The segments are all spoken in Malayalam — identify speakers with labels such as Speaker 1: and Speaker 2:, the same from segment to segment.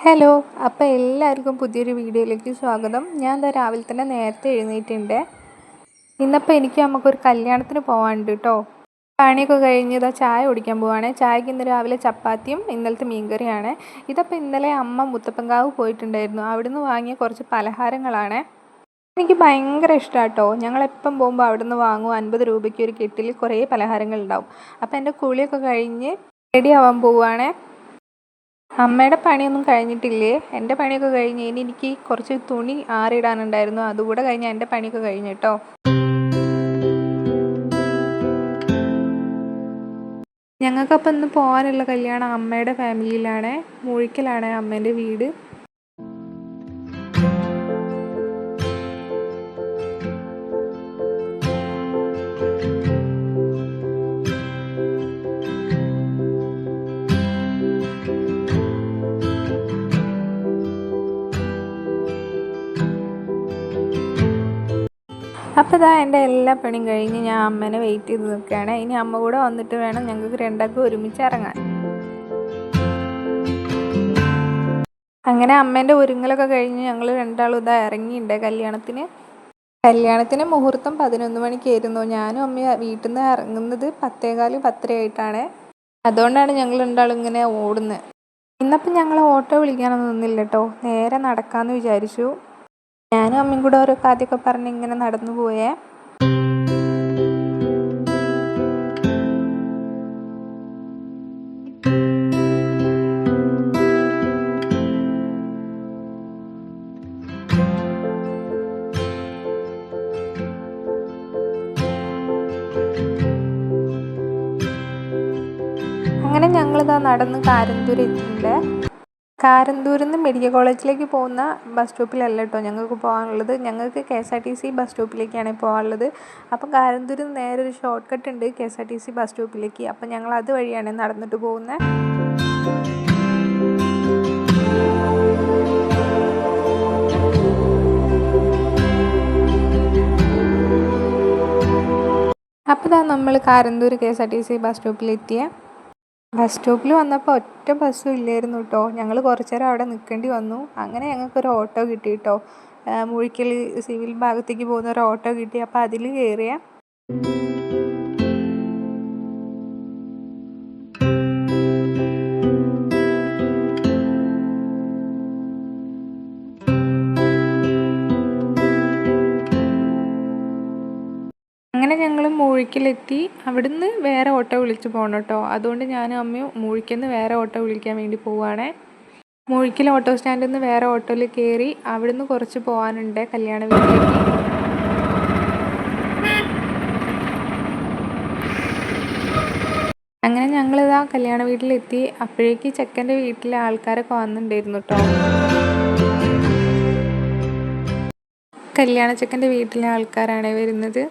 Speaker 1: ഹലോ. അപ്പോൾ എല്ലാവർക്കും പുതിയൊരു വീഡിയോയിലേക്ക് സ്വാഗതം. ഞാൻ ദാ രാവിലെ തന്നെ നേരത്തെ എഴുന്നേറ്റുണ്ട്. ഇന്നപ്പോൾ എനിക്ക് നമുക്കൊരു കല്യാണത്തിന് പോകാനുണ്ട് കേട്ടോ. പണിയൊക്കെ കഴിഞ്ഞ് ഇതാ ചായ കുടിക്കാൻ പോവാണ്. ചായക്ക് ഇന്ന് രാവിലെ ചപ്പാത്തിയും ഇന്നലത്തെ മീൻകറിയാണ്. ഇതപ്പോൾ ഇന്നലെ അമ്മ മുത്തപ്പൻകാവ് പോയിട്ടുണ്ടായിരുന്നു. അവിടുന്ന് വാങ്ങിയ കുറച്ച് പലഹാരങ്ങളാണ്. എനിക്ക് ഭയങ്കര ഇഷ്ടമാണ് കേട്ടോ. ഞങ്ങളെപ്പം പോകുമ്പോൾ അവിടുന്ന് വാങ്ങും. 50 രൂപയ്ക്ക് ഒരു കെട്ടിൽ കുറേ പലഹാരങ്ങളുണ്ടാവും. അപ്പോൾ എൻ്റെ കുളിയൊക്കെ കഴിഞ്ഞ് റെഡി ആവാൻ പോവുകയാണ്. അമ്മയുടെ പണിയൊന്നും കഴിഞ്ഞിട്ടില്ലേ? എൻ്റെ പണിയൊക്കെ കഴിഞ്ഞ് ഇനി എനിക്ക് കുറച്ച് തുണി ആറിയിടാനുണ്ടായിരുന്നു. അതുകൂടെ കഴിഞ്ഞ് എൻ്റെ പണിയൊക്കെ കഴിഞ്ഞു കേട്ടോ. ഞങ്ങൾക്കപ്പം ഇന്ന് പോകാനുള്ള കല്യാണം അമ്മയുടെ ഫാമിലിയിലാണ്. മൂഴിക്കലാണ് അമ്മേൻ്റെ വീട്. അപ്പോൾ ഇതാ എൻ്റെ എല്ലാ പണിയും കഴിഞ്ഞ് ഞാൻ അമ്മേനെ വെയിറ്റ് ചെയ്ത് നിൽക്കുകയാണ്. ഇനി അമ്മ കൂടെ വന്നിട്ട് വേണം ഞങ്ങൾക്ക് രണ്ടാൾക്കും ഒരുമിച്ച് ഇറങ്ങാൻ. അങ്ങനെ അമ്മേൻ്റെ ഒരുങ്ങലൊക്കെ കഴിഞ്ഞ് ഞങ്ങൾ രണ്ടാളും ഇതാ ഇറങ്ങിയിട്ടുണ്ട് കല്യാണത്തിന് മുഹൂർത്തം 11 മണിക്കായിരുന്നു. ഞാനും അമ്മയും വീട്ടിൽ നിന്ന് ഇറങ്ങുന്നത് 10:15 10:30 ആയിട്ടാണ്. അതുകൊണ്ടാണ് ഞങ്ങൾ രണ്ടാളും ഇങ്ങനെ ഓടുന്നത്. ഇന്നപ്പം ഞങ്ങൾ ഓട്ടോ വിളിക്കാനൊന്നും നിന്നില്ല കേട്ടോ. നേരെ നടക്കാമെന്ന് വിചാരിച്ചു. ഞാനും അമ്മയും കൂടെ ഓരോ കഥയൊക്കെ പറഞ്ഞ് ഇങ്ങനെ നടന്നു പോയേ. അങ്ങനെ ഞങ്ങളിതാ നടന്ന് കാരന്തൂർ എത്തിയിട്ടുണ്ട്. കാരന്തൂരിൽ നിന്ന് മെഡിക്കൽ കോളേജിലേക്ക് പോകുന്ന ബസ് സ്റ്റോപ്പിലല്ല കേട്ടോ ഞങ്ങൾക്ക് പോകാനുള്ളത്. ഞങ്ങൾക്ക് KSRTC ബസ് സ്റ്റോപ്പിലേക്കാണ് പോകാനുള്ളത്. അപ്പം കാരന്തൂരിൽ നിന്ന് നേരെ ഒരു ഷോർട്ട് കട്ട് ഉണ്ട് KSRTC ബസ് സ്റ്റോപ്പിലേക്ക്. അപ്പം ഞങ്ങൾ അതുവഴിയാണ് നടന്നിട്ട് പോകുന്നത്. അപ്പോൾ ഇതാ നമ്മൾ കാരന്തൂർ KSRTC ബസ് സ്റ്റോപ്പിലെത്തിയ. ബസ് സ്റ്റോപ്പിൽ വന്നപ്പോൾ ഒറ്റ ബസ്സും ഇല്ലായിരുന്നു കേട്ടോ. ഞങ്ങൾ കുറച്ച് നേരം അവിടെ നിൽക്കേണ്ടി വന്നു. അങ്ങനെ ഞങ്ങൾക്കൊരു ഓട്ടോ കിട്ടി കേട്ടോ. മൂഴിക്കൽ സിവിൽ ഭാഗത്തേക്ക് പോകുന്ന ഒരു ഓട്ടോ കിട്ടി. അപ്പോൾ അതിൽ കയറിയ. അങ്ങനെ ഞങ്ങൾ മൂഴിക്കലെത്തി. അവിടുന്ന് വേറെ ഓട്ടോ വിളിച്ച് പോകണം കേട്ടോ. അതുകൊണ്ട് ഞാനും അമ്മയും മൂഴിക്കൽ നിന്ന് വേറെ ഓട്ടോ വിളിക്കാൻ വേണ്ടി പോവുകയാണ്. മൂഴിക്കൽ ഓട്ടോ സ്റ്റാൻഡിൽ നിന്ന് വേറെ ഓട്ടോയിൽ കയറി. അവിടുന്ന് കുറച്ച് പോകാനുണ്ട് കല്യാണ വീട്ടിലേക്ക്. അങ്ങനെ ഞങ്ങളിതാ കല്യാണ വീട്ടിലെത്തി. അപ്പോഴേക്ക് ചെക്കൻ്റെ വീട്ടിലെ ആൾക്കാരൊക്കെ വന്നിട്ടുണ്ടായിരുന്നു കേട്ടോ. കല്യാണ ചെക്കൻ്റെ വീട്ടിലെ ആൾക്കാരാണ് വരുന്നത്.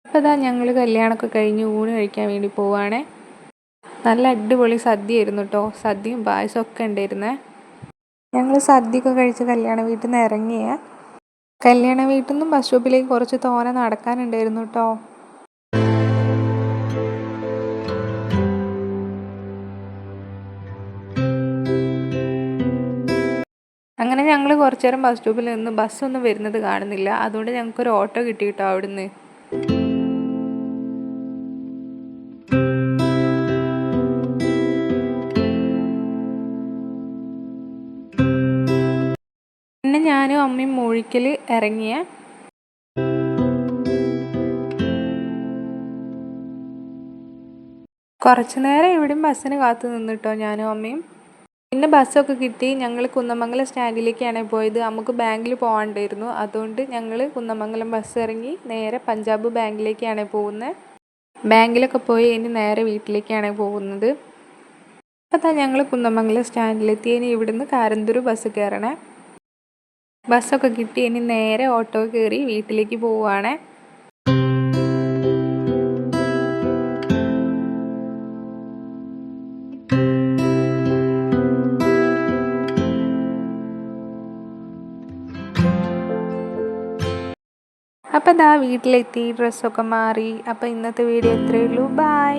Speaker 1: അപ്പോൾ ഇതാ ഞങ്ങൾ കല്യാണമൊക്കെ കഴിഞ്ഞ് ഊണ് കഴിക്കാൻ വേണ്ടി പോവുകയാണ്. നല്ല അടിപൊളി സദ്യയായിരുന്നു കേട്ടോ. സദ്യയും പായസമൊക്കെ ഉണ്ടായിരുന്നേ. ഞങ്ങൾ സദ്യയൊക്കെ കഴിച്ച് കല്യാണ വീട്ടിൽ നിന്ന് ഇറങ്ങിയ. കല്യാണ വീട്ടിൽ നിന്നും ബസ് സ്റ്റോപ്പിലേക്ക് കുറച്ച് തോനെ നടക്കാനുണ്ടായിരുന്നു കേട്ടോ. അങ്ങനെ ഞങ്ങൾ കുറച്ച് നേരം ബസ് സ്റ്റോപ്പിൽ നിന്ന് ബസ്സൊന്നും വരുന്നത് കാണുന്നില്ല. അതുകൊണ്ട് ഞങ്ങൾക്കൊരു ഓട്ടോ കിട്ടി കേട്ടോ അവിടുന്ന്. പിന്നെ ഞാനും അമ്മയും മൂഴിക്കൽ ഇറങ്ങിയ. കുറച്ച് നേരം ഇവിടെയും ബസ്സിന് കാത്തു നിന്നിട്ടോ ഞാനും അമ്മയും. പിന്നെ ബസ്സൊക്കെ കിട്ടി. ഞങ്ങൾ കുന്നമംഗലം സ്റ്റാൻഡിലേക്കാണ് പോയത്. നമുക്ക് ബാങ്കിൽ പോകാണ്ടായിരുന്നു. അതുകൊണ്ട് ഞങ്ങൾ കുന്നമംഗലം ബസ് ഇറങ്ങി നേരെ പഞ്ചാബ് ബാങ്കിലേക്കാണ് പോകുന്നത്. ബാങ്കിലൊക്കെ പോയി ഇനി നേരെ വീട്ടിലേക്കാണ് പോകുന്നത്. അപ്പോൾ ഞങ്ങൾ കുന്നമംഗലം സ്റ്റാൻഡിലെത്തി. ഇനി ഇവിടുന്ന് കാരന്തൂർ ബസ് കയറണേ. ബസ്സൊക്കെ കിട്ടി. ഇനി നേരെ ഓട്ടോ കയറി വീട്ടിലേക്ക് പോവുകയാണ്. അപ്പോൾ വീട്ടിലെത്തി, ഡ്രസ്സൊക്കെ മാറി. അപ്പോൾ ഇന്നത്തെ വീഡിയോ ഇത്രയേ ഉള്ളൂ. ബൈ.